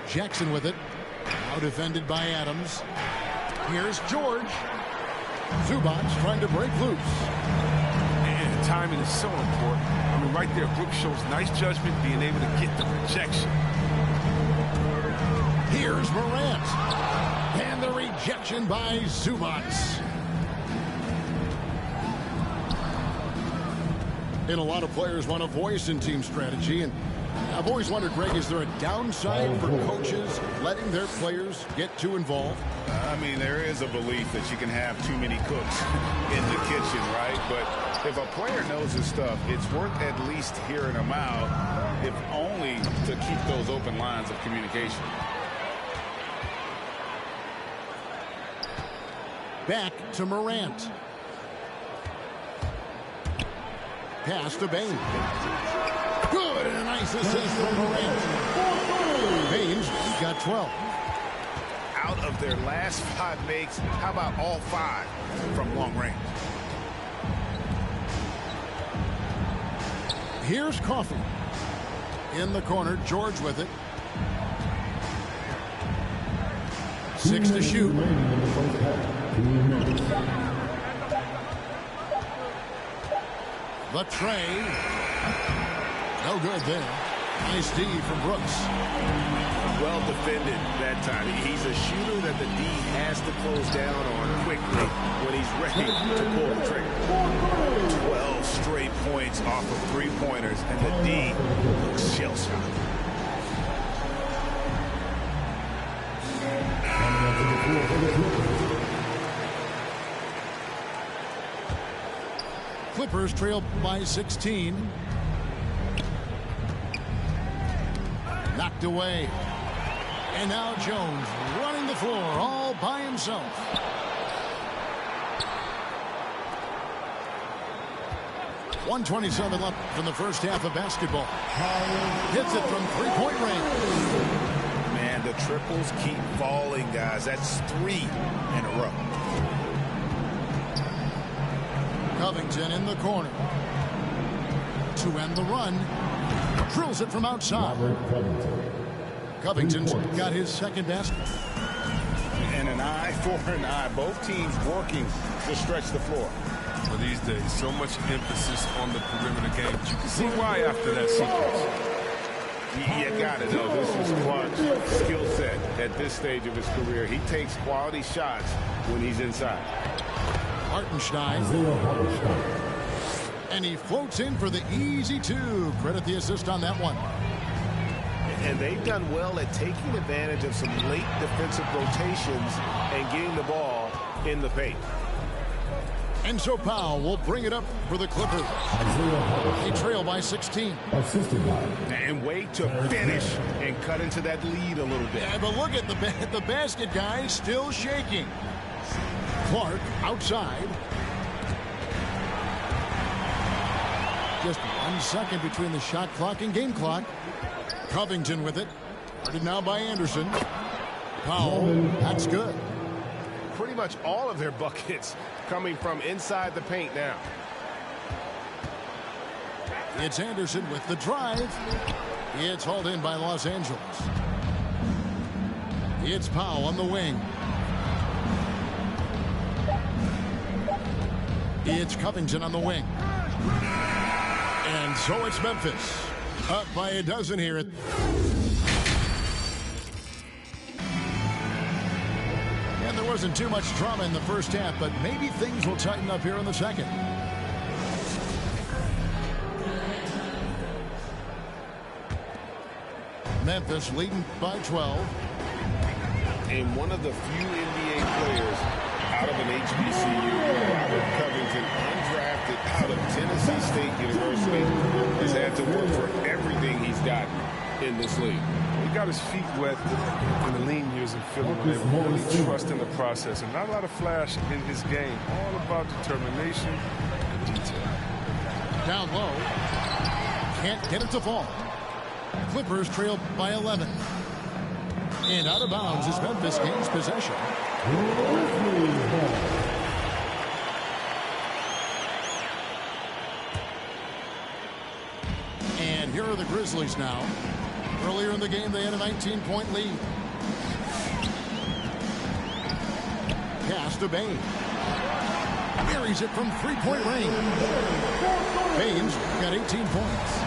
Jackson with it. Now defended by Adams. Here's George. Zubac trying to break loose. And timing is so important. I mean, right there, Brooks shows nice judgment, being able to get the rejection. Here's Morant. And the rejection by Zubac. And a lot of players want a voice in team strategy. And I've always wondered, Greg, is there a downside for coaches letting their players get too involved? I mean, there is a belief that you can have too many cooks in the kitchen, right? But if a player knows his stuff, it's worth at least hearing them out, if only to keep those open lines of communication. Back to Morant. Pass to Baines. Good, and a nice assist from Morant. Baines got 12. Out of their last 5 makes, how about all 5 from long range? Here's Coffey. In the corner, George with it. 6 to shoot. The tray. No good there. Nice D from Brooks. Well defended that time. He's a shooter that the D has to close down on quickly when he's ready to pull the trigger. 12 straight points off of 3-pointers, and the D looks shell-shocked. Clippers trail by 16. Knocked away. And now Jones running the floor all by himself. .127 left from the first half of basketball. Hits it from three-point range. Man, the triples keep falling, guys. That's 3 in a row. Covington in the corner. To end the run. Drills it from outside. Covington's got his second basket. And an eye for an eye. Both teams working to stretch the floor. Well, these days, so much emphasis on the perimeter game. But you can see why after that sequence. You got to know this is Clark's skill set at this stage of his career. He takes quality shots when he's inside. Hartenstein. And he floats in for the easy two. Credit the assist on that one. And they've done well at taking advantage of some late defensive rotations and getting the ball in the paint. And so Powell will bring it up for the Clippers. They trail by 16. And wait to finish and cut into that lead a little bit. Yeah, but look at the basket, guys, still shaking. Clark outside. Just 1 second between the shot clock and game clock. Covington with it. Guarded now by Anderson. Powell, that's good. Pretty much all of their buckets coming from inside the paint now. It's Anderson with the drive. It's hauled in by Los Angeles. It's Powell on the wing. It's Covington on the wing. And so it's Memphis. Up by a dozen here. And there wasn't too much drama in the first half, but maybe things will tighten up here in the second. Memphis leading by 12. And one of the few NBA players out of an HBCU, Robert Covington, undrafted out of Tennessee State University, has had to work for everything he's gotten in this league. He got his feet wet in the lean years in Philly when they were really trusting the process. And not a lot of flash in his game. All about determination and detail. Down low. Can't get it to fall. Clippers trail by 11. And out of bounds as Memphis gains possession. And here are the Grizzlies now. Earlier in the game, they had a 19-point lead. Pass to Bain. Buries it from three-point range. Bain's got 18 points.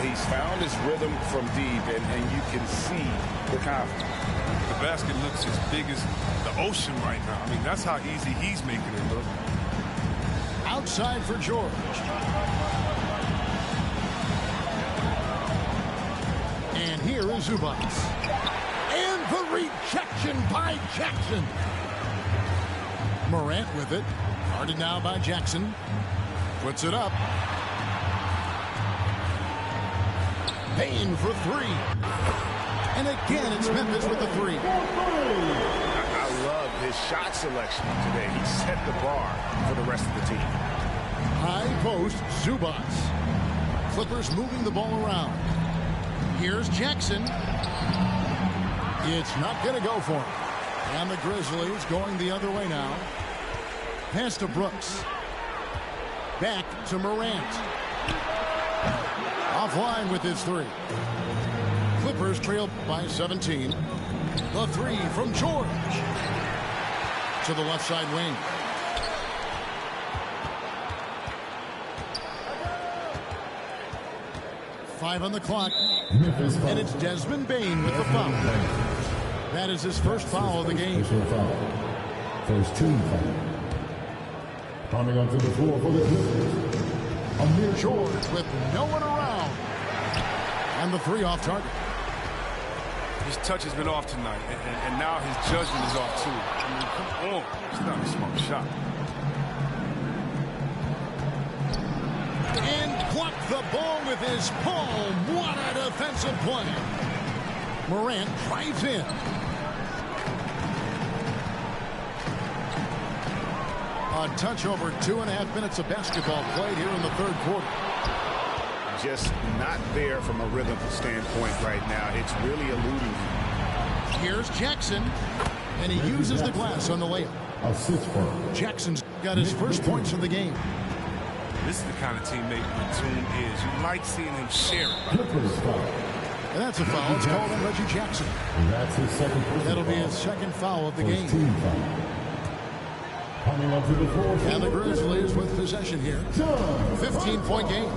He's found his rhythm from deep, and you can see the confidence. The basket looks as big as the ocean right now. I mean, that's how easy he's making it look. Outside for George. And here is Zubac. And the rejection by Jackson. Morant with it. Guarded now by Jackson. Puts it up. Payne for three. And again, it's Memphis with the three. I love his shot selection today. He set the bar for the rest of the team. High post, Zubac. Clippers moving the ball around. Here's Jackson. It's not going to go for him. And the Grizzlies going the other way now. Pass to Brooks. Back to Morant. Offline with his three. Clippers trail by 17. The three from George. To the left side wing. Five on the clock. And it's Desmond Bain with the foul. That is his first foul of the game. First team foul. Coming onto the floor for the Clippers. Amir George with no one around. And the three off target. His touch has been off tonight, and now his judgment is off too. I mean, come on. It's not a smart shot. And blocked the ball with his palm. What a defensive play. Morant drives in. A touch over 2.5 minutes of basketball played here in the third quarter. Just not there from a rhythm standpoint right now. It's really eluding him. Here's Jackson. And he uses the glass on the layup. Jackson's got his first points of the game. This is the kind of teammate Batum is. You like seeing him share it. And that's a foul. It's called on Reggie Jackson. That's his second. That'll be his second foul of the game. Coming onto the floor. And the Grizzlies with possession here. 15-point game.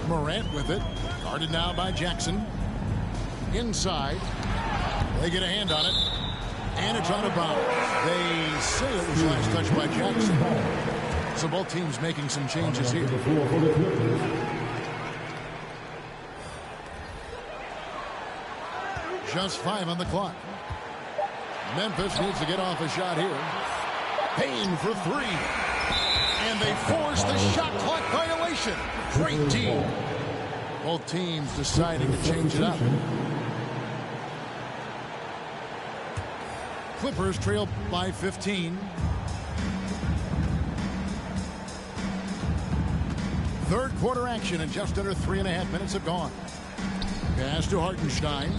Morant with it. Guarded now by Jackson. Inside. They get a hand on it. And it's out of bounds. They say it was last touched by Jackson. So both teams making some changes here. Just 5 on the clock. Memphis needs to get off a shot here. Payne for 3. And they force the shot clock violation. Great team. Both teams deciding to change it up. Clippers trail by 15. Third quarter action, and just under 3.5 minutes have gone. Pass to Hartenstein.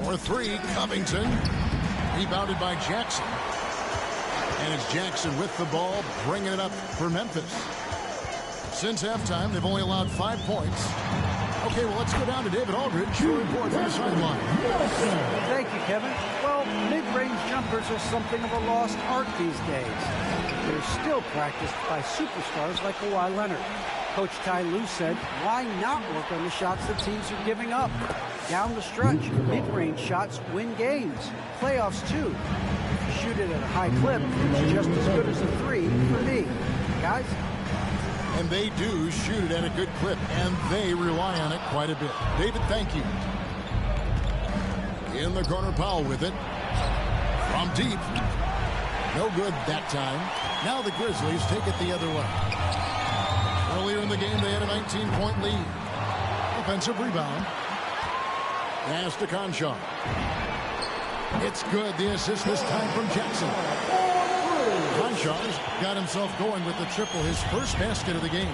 For 3, Covington. Rebounded by Jackson. And it's Jackson with the ball, bringing it up for Memphis. Since halftime, they've only allowed 5 points. Okay, well, let's go down to David Aldridge for a report from the sideline. Thank you, Kevin. Well, mid-range jumpers are something of a lost art these days. They're still practiced by superstars like Kawhi Leonard. Coach Ty Lue said, why not work on the shots that teams are giving up? Down the stretch, mid-range shots win games. Playoffs, too. If you shoot it at a high clip, it's just as good as a 3 for me. Guys? And they do shoot it at a good clip, and they rely on it quite a bit. David, thank you. In the corner, Powell with it. From deep. No good that time. Now the Grizzlies take it the other way. Earlier in the game, they had a 19-point lead. Offensive rebound. Pass to Conchar. It's good. The assist this time from Jackson. Conchar's got himself going with the triple, his first basket of the game.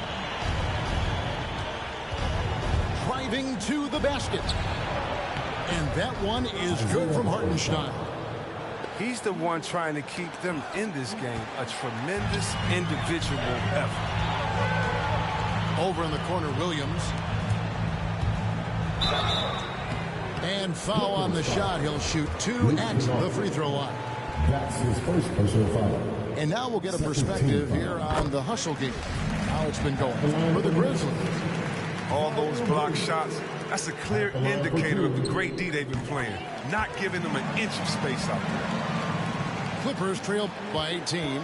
Driving to the basket. And that one is good from Hartenstein. He's the one trying to keep them in this game. A tremendous individual effort. Over in the corner, Williams. And foul on the shot. He'll shoot 2 at the free throw line. That's his first personal foul. And now we'll get a perspective here on the hustle game. How it's been going for the Grizzlies. All those block shots, that's a clear indicator of the great D they've been playing. Not giving them an inch of space out there. Clippers trail by 18.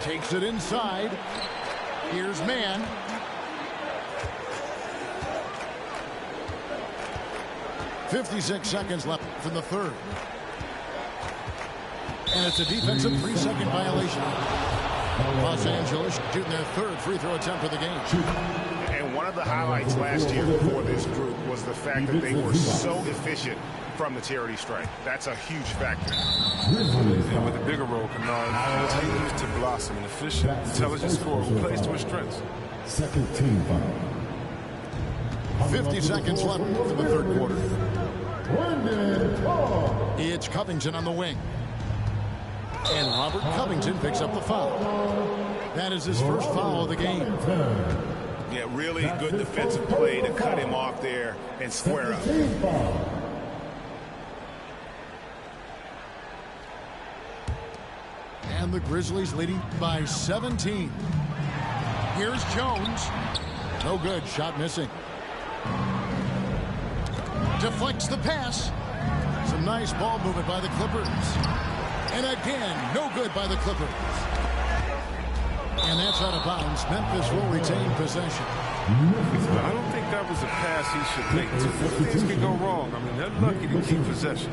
Takes it inside. Here's Man. .56 seconds left from the third. And it's a defensive 3-second violation. Los Angeles shooting their third free throw attempt of the game. And one of the highlights last year for this group was the fact that they were so efficient from the charity stripe. That's a huge factor. And with a bigger role, Kennard continues to blossom. An efficient, intelligent scorer who plays to his strengths. Second team foul. 50 seconds left for the third quarter. It's Covington on the wing. And Robert Covington picks up the foul. That is his first foul of the game. Yeah, really good defensive play to cut him off there and square up. And the Grizzlies leading by 17. Here's Jones. No good. Shot missing. Deflects the pass. Some nice ball movement by the Clippers. And again, no good by the Clippers. And that's out of bounds. Memphis will retain possession. I don't think that was a pass he should make. Things can go wrong. I mean, they're lucky to keep possession.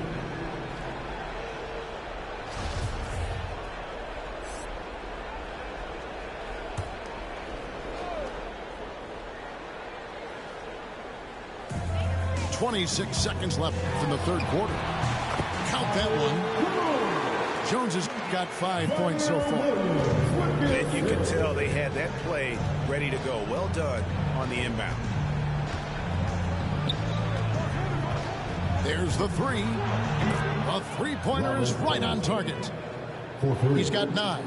.26 seconds left in the third quarter. Count that one. Jones has got 5 points so far. And you can tell they had that play ready to go. Well done on the inbound. There's the 3. A three-pointer is right on target. He's got 9.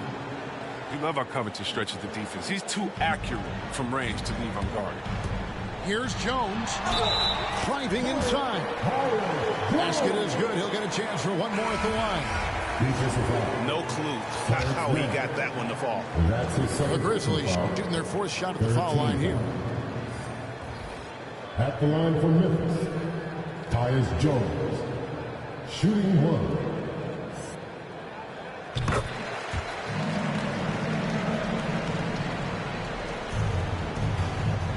You love how Covington stretches the defense. He's too accurate from range to leave unguarded. Here's Jones. Driving inside. Basket is good. He'll get a chance for one more at the line. No clue how he got that one to fall. The Grizzlies shooting their fourth shot at the foul line here. At the line for Memphis, Tyus Jones. Shooting one.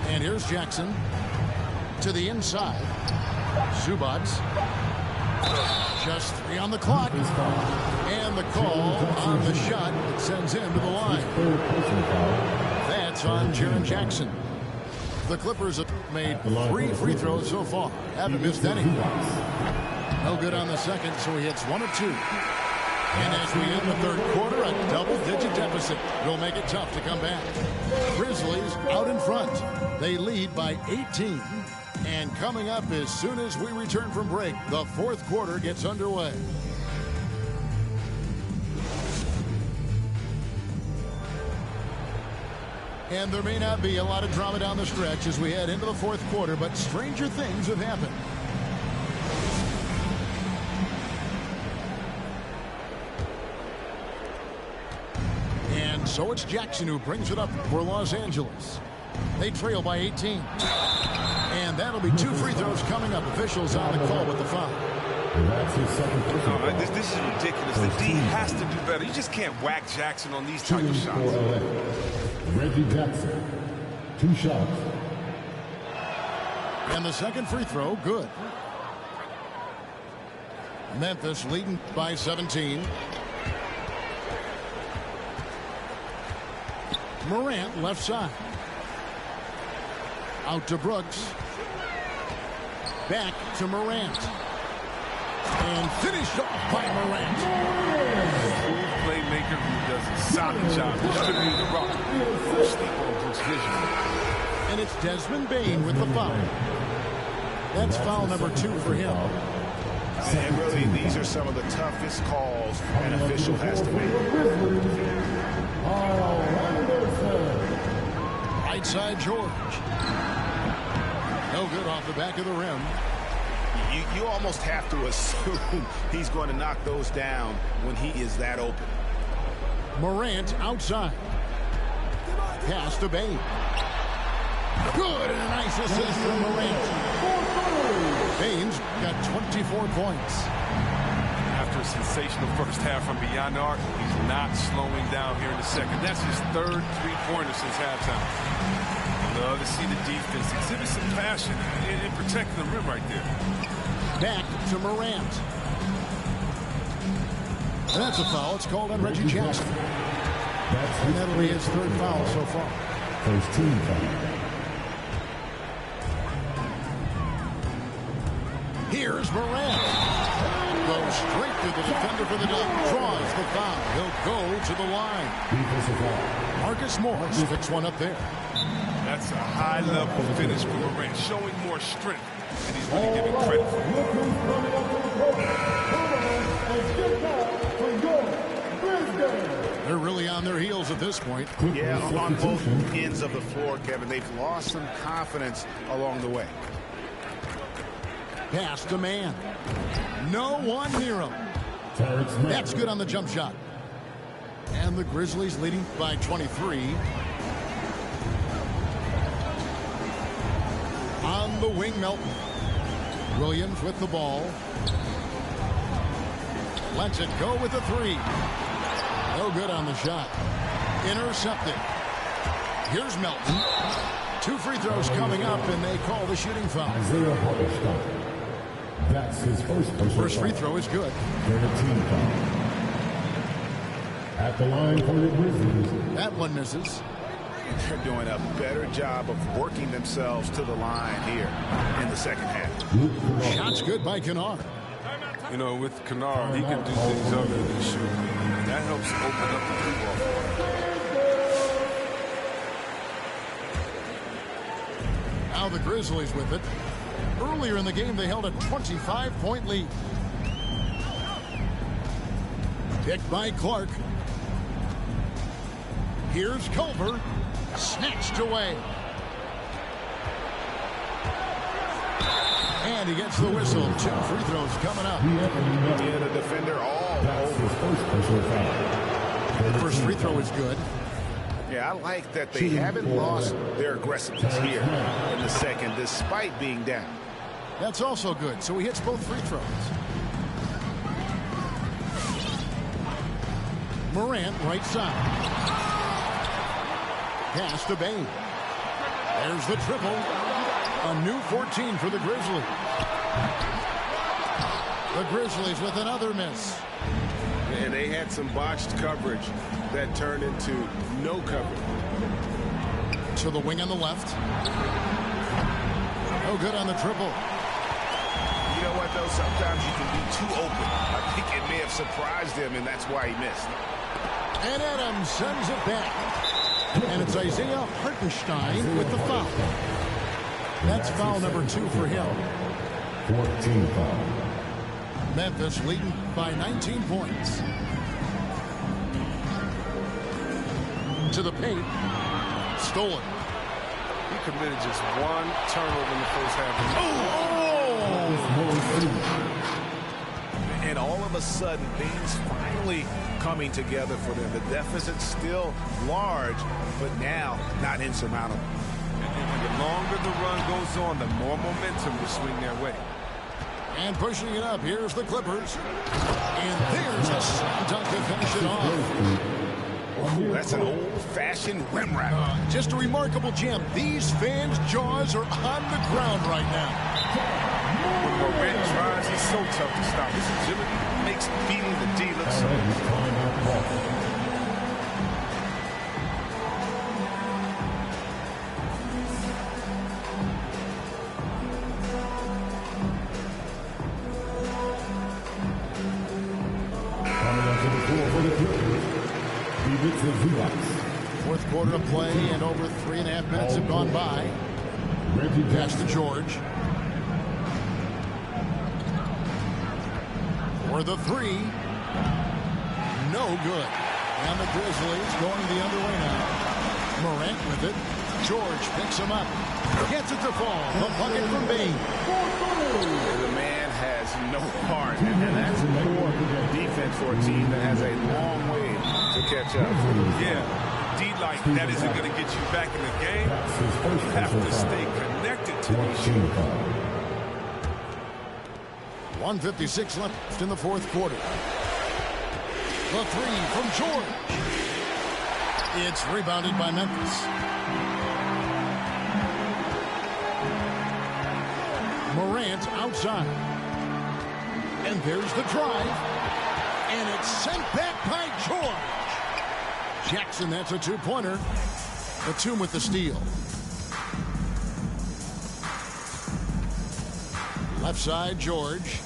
And here's Jackson to the inside. Zubac. Just 3 on the clock. And the call on the shot that sends him to the line. That's on Jaren Jackson. The Clippers have made 3 free throws so far. Haven't missed any. No good on the second, so he hits 1 of 2. And as we end the third quarter, a double-digit deficit will make it tough to come back. Grizzlies out in front. They lead by 18. And coming up as soon as we return from break, the fourth quarter gets underway. And there may not be a lot of drama down the stretch as we head into the fourth quarter, but stranger things have happened. And so it's Jackson who brings it up for Los Angeles. They trail by 18. And that'll be 2 free throws coming up. Officials on the call with the foul. This is ridiculous. The D has to do better. You just can't whack Jackson on these type of shots. Reggie Jackson, 2 shots. And the second free throw, good. Memphis leading by 17. Morant left side. Out to Brooks. Back to Morant. And finished off by Morant. Smooth playmaker who does a solid job distributing the rock. Don't sleep on Brooks' vision. And it's Desmond Bane with the foul. That's foul number 2 for him. And really, these are some of the toughest calls an official has to make. Right side, George. No good off the back of the rim. You almost have to assume he's going to knock those down when he is that open. Morant outside. Pass to Bane. Good, and a nice assist from Morant. Bane's got 24 points. After a sensational first half from beyond the arc, he's not slowing down here in the second. That's his 3rd three-pointer since halftime. I love to see the defense exhibit some passion in protecting the rim right there. Back to Morant. And that's a foul. It's called on Reggie Jackson. And that'll be his 3rd foul so far. First team foul. Here's Morant. Goes straight to the defender for the dunk. Draws the foul. He'll go to the line. Marcus Morris picks one up there. That's a high-level finish for Morant, showing more strength, and he's really giving credit for it. They're really on their heels at this point. Yeah, on both ends of the floor, Kevin. They've lost some confidence along the way. Pass to man. No one near him. That's good on the jump shot. And the Grizzlies leading by 23. On the wing, Melton. Williams with the ball. Lets it go with the 3. No good on the shot. Intercepted. Here's Melton. 2 free throws coming up, and they call the shooting foul. That's his first free throw is good. Team foul. At the line for the Grizzlies. That one misses. They're doing a better job of working themselves to the line here in the second half. Shots good by Kennard. You know, with Kennard, he can do things other than shoot. And that helps open up the football. Now the Grizzlies with it. Earlier in the game, they held a 25-point lead. Picked by Clark. Here's Culver. Snatched away. And he gets the whistle. 2 free throws coming up. Yeah, the defender all over. The first free throw is good. Yeah, I like that they haven't lost their aggressiveness here in the second, despite being down. That's also good. So he hits both free throws. Morant right side. Pass to Bain. There's the triple. A new 14 for the Grizzlies. The Grizzlies with another miss. And they had some botched coverage that turned into no coverage. To the wing on the left. No good on the triple. You know what, though? Sometimes you can be too open. I think it may have surprised him, and that's why he missed. And Adams sends it back. And it's Isaiah Hartenstein with the foul. That's foul number 2 for him. 14 foul. Memphis leading by 19 points. To the paint. Stolen. He committed just one turnover in the first half. And all of a sudden, things finally coming together for them. The deficit's still large, but now not insurmountable. And the longer the run goes on, the more momentum will swing their way. And pushing it up, here's the Clippers. And there's a slam dunk to finish it off. Ooh, that's an old-fashioned rim wrap. Just a remarkable jam. These fans' jaws are on the ground right now. When Morant tries, he's so tough to stop. His agility makes beating the D look so easy. Fourth quarter of play, and over 3.5 minutes have gone by. Pass to George. For the 3. No good. And the Grizzlies going the other way now. Morant with it. George picks him up. Gets it to fall. The bucket from Bain. The man has no heart, and that's poor defense for a team that has a long way to catch up. Yeah, D like that isn't going to get you back in the game. You have to stay connected to these shooters. 1:56 left in the fourth quarter. The 3 from George. It's rebounded by Memphis. Morant outside. And there's the drive. And it's sent back by George. Jackson, that's a 2-pointer. Batum with the steal. Left side, George.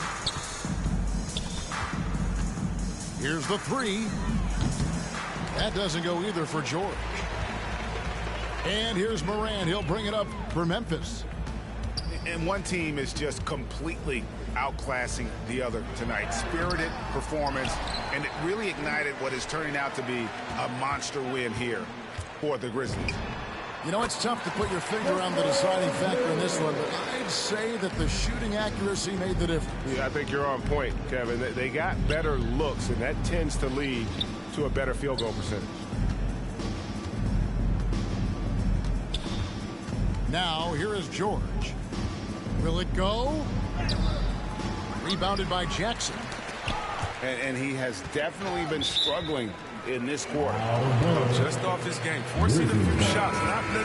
Here's the 3. That doesn't go either for George. And here's Morant. He'll bring it up for Memphis. And one team is just completely outclassing the other tonight. Spirited performance, and it really ignited what is turning out to be a monster win here for the Grizzlies. You know, it's tough to put your finger on the deciding factor in this one, but I'd say that the shooting accuracy made the difference. Yeah, I think you're on point, Kevin. They got better looks, and that tends to lead to a better field goal percentage. Now, here is George. Will it go? Rebounded by Jackson. And he has definitely been struggling in this quarter. Just off his game, forcing a few shots, not